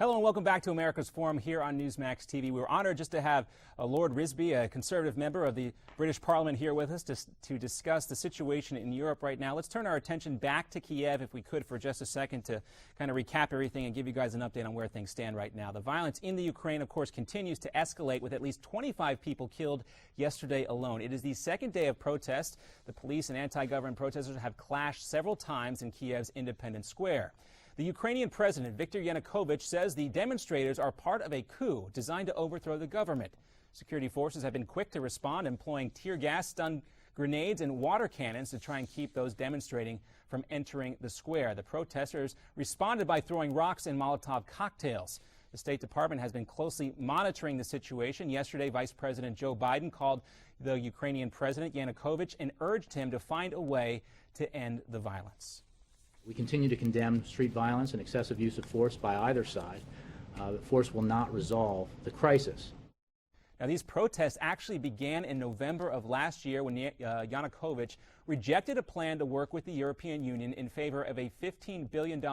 Hello and welcome back to America's Forum here on Newsmax TV. We're honored just to have Lord Risby, a conservative member of the British Parliament, here with us to discuss the situation in Europe right now. Let's turn our attention back to Kiev, if we could, for just a second to kind of recap everything and give you guys an update on where things stand right now. The violence in the Ukraine, of course, continues to escalate, with at least 25 people killed yesterday alone. It is the second day of protest. The police and anti-government protesters have clashed several times in Kiev's Independence Square. The Ukrainian president, Viktor Yanukovych, says the demonstrators are part of a coup designed to overthrow the government. Security forces have been quick to respond, employing tear gas, stun grenades, and water cannons to try and keep those demonstrating from entering the square. The protesters responded by throwing rocks and Molotov cocktails. The State Department has been closely monitoring the situation. Yesterday, Vice President Joe Biden called the Ukrainian president, Yanukovych, and urged him to find a way to end the violence. We continue to condemn street violence and excessive use of force by either side. Force will not resolve the crisis. Now, these protests actually began in November of last year when Yanukovych rejected a plan to work with the European Union in favor of a $15 billion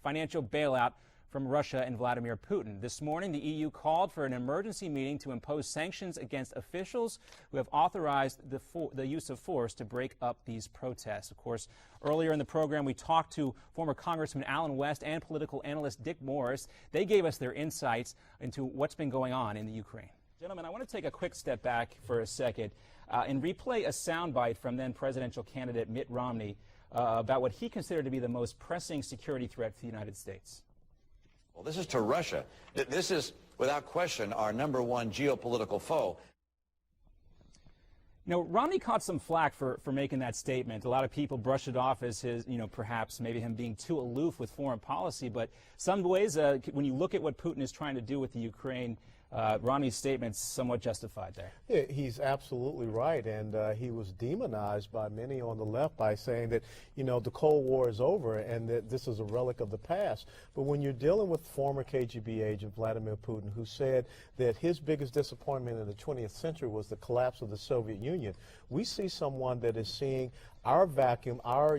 financial bailout from Russia and Vladimir Putin. This morning, the EU called for an emergency meeting to impose sanctions against officials who have authorized the use of force to break up these protests. Of course, earlier in the program, we talked to former Congressman Alan West and political analyst Dick Morris. They gave us their insights into what's been going on in the Ukraine. Gentlemen, I want to take a quick step back for a second and replay a soundbite from then presidential candidate Mitt Romney about what he considered to be the most pressing security threat for the United States. Well, this is to Russia. This is, without question, our #1 geopolitical foe. Now, Romney caught some flack for making that statement. A lot of people brushed it off as his, perhaps maybe him being too aloof with foreign policy. But some ways, when you look at what Putin is trying to do with the Ukraine, Romney's statement's somewhat justified there. Yeah, he's absolutely right, and he was demonized by many on the left by saying that, the Cold War is over and that this is a relic of the past. But when you're dealing with former KGB agent Vladimir Putin, who said that his biggest disappointment in the 20th century was the collapse of the Soviet Union, we see someone that is seeing our vacuum, our,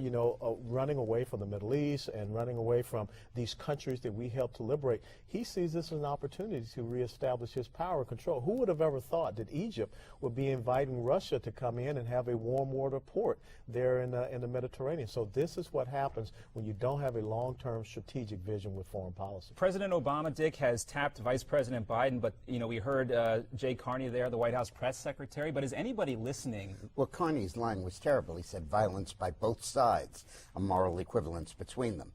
running away from the Middle East and running away from these countries that we helped to liberate. He sees this as an opportunity to reestablish his power and control. Who would have ever thought that Egypt would be inviting Russia to come in and have a warm water port there in the Mediterranean? So this is what happens when you don't have a long-term strategic vision with foreign policy. President Obama, Dick, has tapped Vice President Biden, but, we heard Jay Carney there, the White House press secretary. But is anybody listening? Well, Carney's line was terrible. He said violence by both sides, a moral equivalence between them.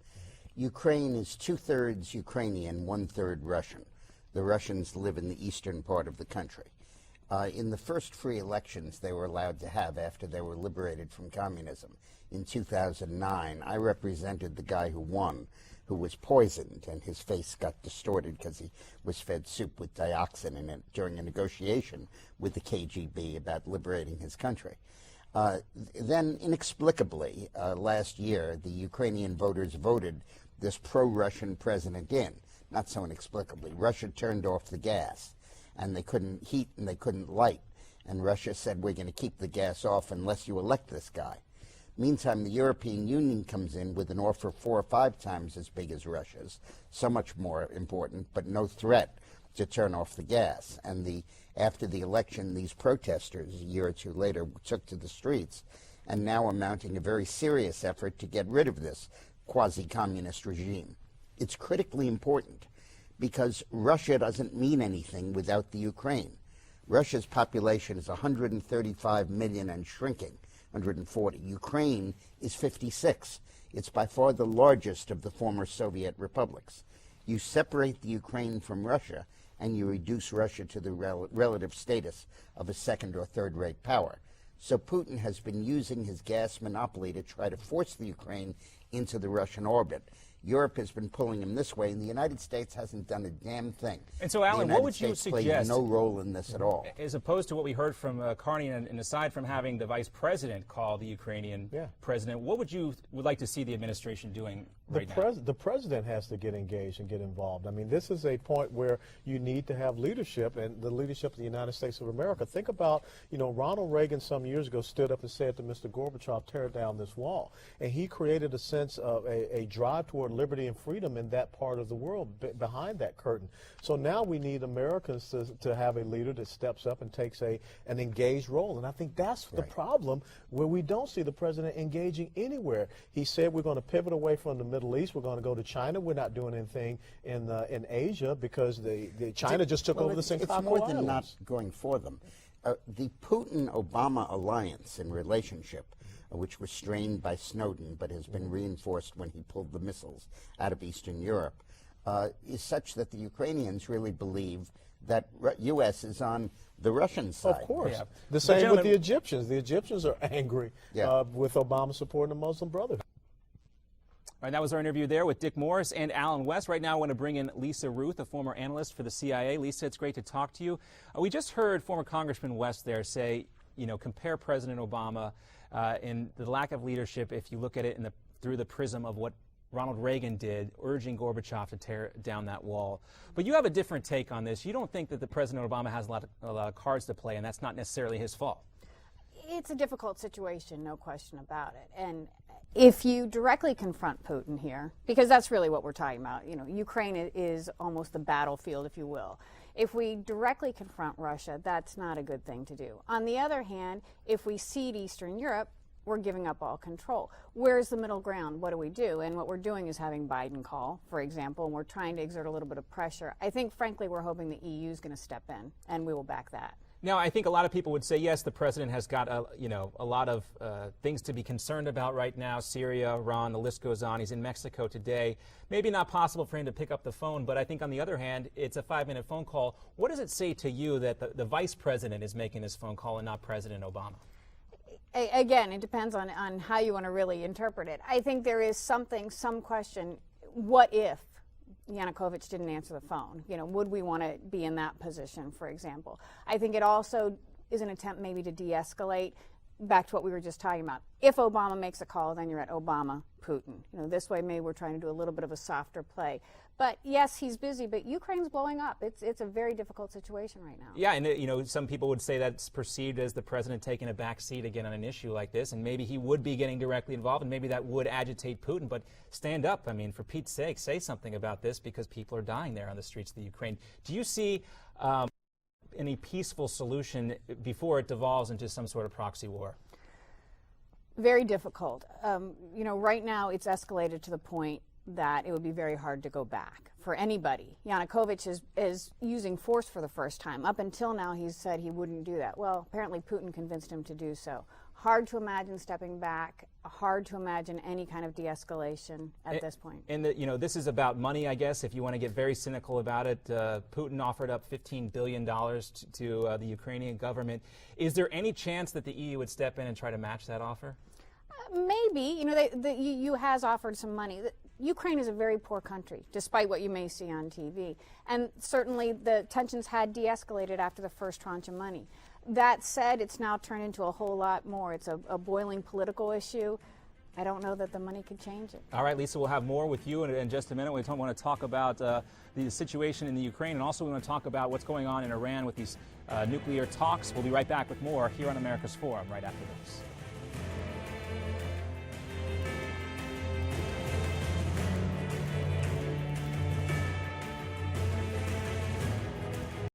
Ukraine is 2/3 Ukrainian, 1/3 Russian. The Russians live in the eastern part of the country. In the first free elections they were allowed to have after they were liberated from communism in 2009, I represented the guy who won, who was poisoned, and his face got distorted because he was fed soup with dioxin in it during a negotiation with the KGB about liberating his country. Then, inexplicably, last year, the Ukrainian voters voted this pro-Russian president in. Not so inexplicably. Russia turned off the gas, and they couldn't heat and they couldn't light. And Russia said, we're going to keep the gas off unless you elect this guy. Meantime, the European Union comes in with an offer 4 or 5 times as big as Russia's, so much more important, but no threat to turn off the gas. And after the election, these protesters, a year or two later, took to the streets and now are mounting a very serious effort to get rid of this quasi-communist regime. It's critically important because Russia doesn't mean anything without the Ukraine. Russia's population is 135 million and shrinking, 140. Ukraine is 56. It's by far the largest of the former Soviet republics. You separate the Ukraine from Russia, and you reduce Russia to the relative status of a second or third-rate power. So Putin has been using his gas monopoly to try to force the Ukraine into the Russian orbit. Europe has been pulling him this way, and the United States hasn't done a damn thing. And so, Alan, what would you suggest? Played no role in this at all. As opposed to what we heard from Carney, and aside from having the vice president call the Ukrainian president, what would like to see the administration doing right now? The president has to get engaged and get involved. I mean, this is a point where you need to have leadership, and the leadership of the United States of America. Think about, Ronald Reagan some years ago stood up and said to Mr. Gorbachev, tear down this wall. And he created a sense of a drive toward liberty and freedom in that part of the world behind that curtain. So now we need Americans to have a leader that steps up and takes an engaged role. And I think that's the problem, where we don't see the president engaging anywhere. He said we're going to pivot away from the Middle East. We're going to go to China. We're not doing anything in Asia because China just took over the Senkaku It's more than Islands. not going for them. The Putin-Obama alliance and relationship, which was strained by Snowden but has been reinforced when he pulled the missiles out of Eastern Europe, is such that the Ukrainians really believe that U.S. is on the Russian side. Of course. Yeah. The same with gentlemen, the Egyptians. The Egyptians are angry with Obama supporting the Muslim Brotherhood. All right, that was our interview there with Dick Morris and Alan West. Right now I want to bring in Lisa Ruth, a former analyst for the CIA. Lisa, it's great to talk to you. We just heard former Congressman West there say, compare President Obama and the lack of leadership if you look at it through the prism of what Ronald Reagan did, urging Gorbachev to tear down that wall. But you have a different take on this. You don't think that the President Obama has a lot of cards to play, and that's not necessarily his fault. It's a difficult situation, no question about it. And if you directly confront Putin here, because that's really what we're talking about, Ukraine is almost the battlefield, if you will. If we directly confront Russia, that's not a good thing to do. On the other hand, if we cede Eastern Europe, we're giving up all control. Where's the middle ground? What do we do? And what we're doing is having Biden call, for example, and we're trying to exert a little bit of pressure. I think, frankly, we're hoping the EU is going to step in, and we will back that. Now, I think a lot of people would say, yes, the president has got a lot of things to be concerned about right now. Syria, Iran, the list goes on. He's in Mexico today. Maybe not possible for him to pick up the phone, but I think on the other hand, it's a 5-minute phone call. What does it say to you that the vice president is making this phone call and not President Obama? Again, it depends on how you want to really interpret it. I think there is some question, what if Yanukovych didn't answer the phone? Would we want to be in that position, for example? I think it also is an attempt maybe to de-escalate, back to what we were just talking about. If Obama makes a call, then you're at Obama, Putin. This way maybe we're trying to do a little bit of a softer play. But yes, he's busy, but Ukraine's blowing up. It's a very difficult situation right now. Yeah, and some people would say that's perceived as the president taking a back seat again on an issue like this, and maybe he would be getting directly involved, and maybe that would agitate Putin. But stand up. I mean, for Pete's sake, say something about this, because people are dying there on the streets of the Ukraine. Do you see any peaceful solution before it devolves into some sort of proxy war? Very difficult. Right now it's escalated to the point that it would be very hard to go back for anybody. Yanukovych is using force for the first time. Up until now, he's said he wouldn't do that. Well, apparently Putin convinced him to do so. Hard to imagine stepping back. Hard to imagine any kind of de-escalation at this point. And this is about money, I guess. If you want to get very cynical about it, Putin offered up $15 billion to the Ukrainian government. Is there any chance that the EU would step in and try to match that offer? Maybe. The EU has offered some money. Ukraine is a very poor country, despite what you may see on TV. And certainly the tensions had de-escalated after the first tranche of money. That said, it's now turned into a whole lot more. It's a boiling political issue. I don't know that the money could change it. All right, Lisa, we'll have more with you in just a minute. We want to talk about the situation in the Ukraine, and also we want to talk about what's going on in Iran with these nuclear talks. We'll be right back with more here on America's Forum right after this.